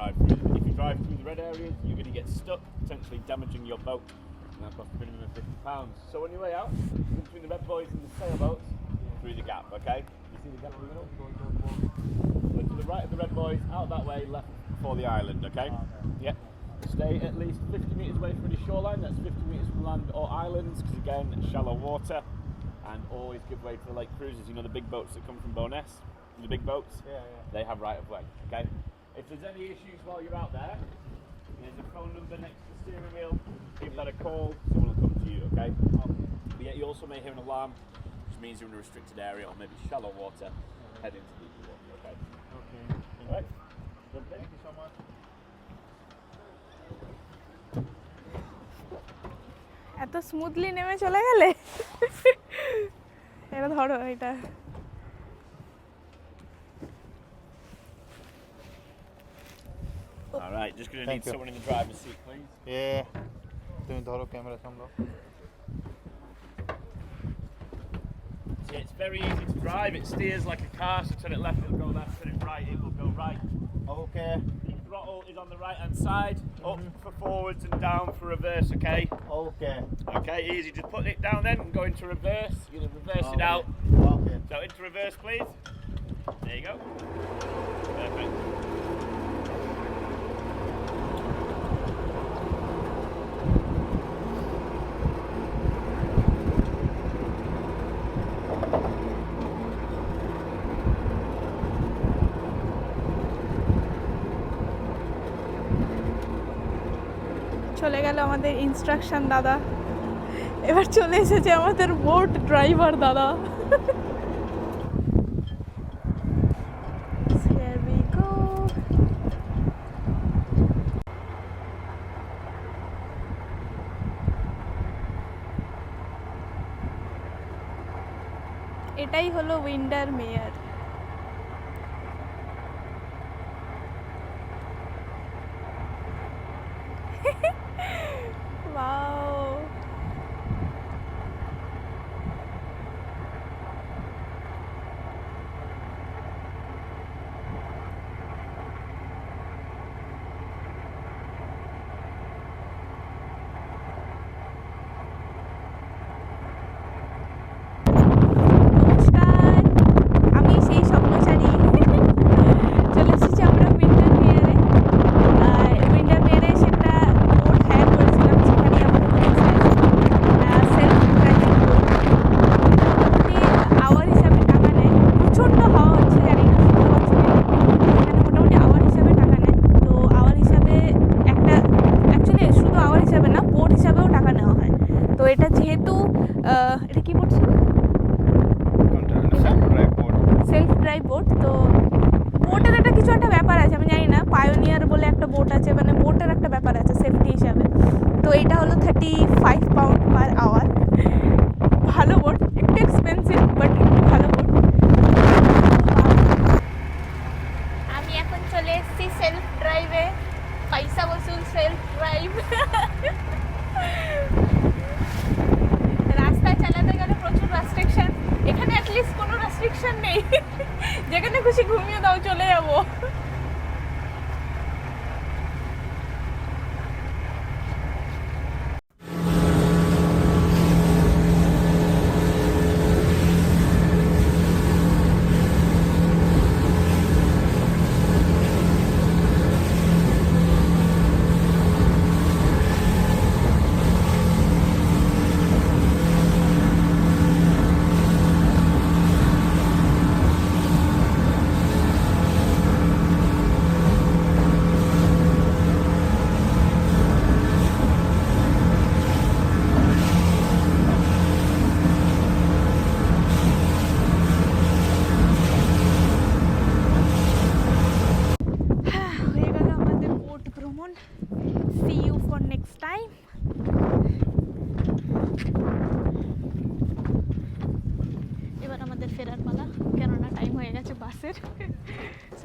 drive through them. If you drive through the red areas, you're going to get stuck, potentially damaging your boat, and that costs a minimum of £50. So on your way out, between the red buoys and the sailboats, through the gap, okay? You see the gap in the middle? So to the right of the red buoys, out that way, left before the island, okay? Yep. Stay at least 50 metres away from the shoreline, that's 50 metres from land or islands, because again, shallow water, and always give way to the lake cruisers, you know the big boats that come from Bo'ness, the big boats? Yeah. They have right of way, okay? If there's any issues while you're out there, there's a phone number next to the steering wheel, give that a call, someone will come to you, okay? But yet you also may hear an alarm, which means you're in a restricted area or maybe shallow water, head into deeper water, okay? Okay. Alright? Thank you so much. এত smoothly নেমে চলে গেলে এটা ধরো এটা Alright, just going to need someone in the driver's seat, please. Yeah. তুমি ধরো camera সামলাও Yeah, it's very easy to drive. It steers like a car, so turn it left, it'll go left, turn it right, it will go right. Okay. The throttle is on the right hand side, up for forwards and down for reverse, okay? Okay. Okay, easy. Just put it down then and go into reverse. You're going to reverse it out. Okay. So into reverse, please. There you go. Perfect. চলে গেল আমাদের instruction দাদা এবার চলে এসেছে আমাদের boat driver দাদা Here we go. এটাই হলো উইন্ডারমেয়ার Wow. যেখানে খুশি ঘুমিয়ে দাও চলে যাবো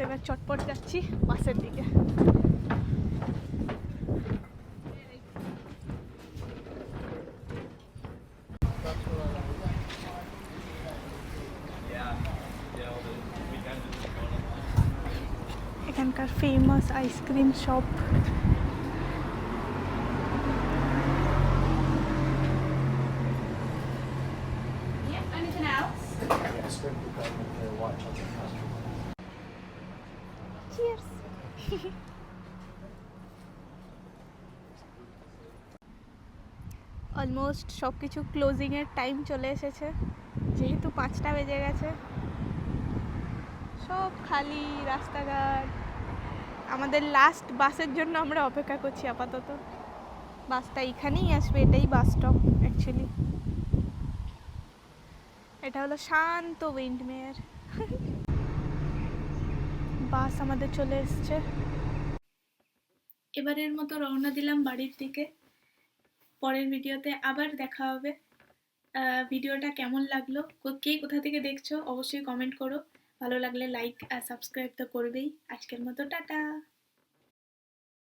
এবার চটপট যাচ্ছি বাসের দিকে এখানকার এখানকার famous ice cream shop. Cheers. Almost সব কিছু ক্লোজিংয়ের টাইম চলে এসেছে, যেহেতু 5টা বেজে গেছে। সব খালি রাস্তাঘাট। আমাদের লাস্ট বাসের জন্য আমরা অপেক্ষা করছি আপাতত। বাসটা এখানেই আসবে, এটাই বাস স্টপ অ্যাকচুয়ালি। এটা হলো শান্ত উইন্ডমেয়ার। বাস আমাদের চলে এসছে। এবারের মতো রওনা দিলাম বাড়ির দিকে। পরের ভিডিওতে আবার দেখা হবে। ভিডিওটা কেমন লাগলো, কে কোথা থেকে দেখছো অবশ্যই কমেন্ট করো। ভালো লাগলে লাইক আর সাবস্ক্রাইব তো করবেই। আজকের মতো টাটা।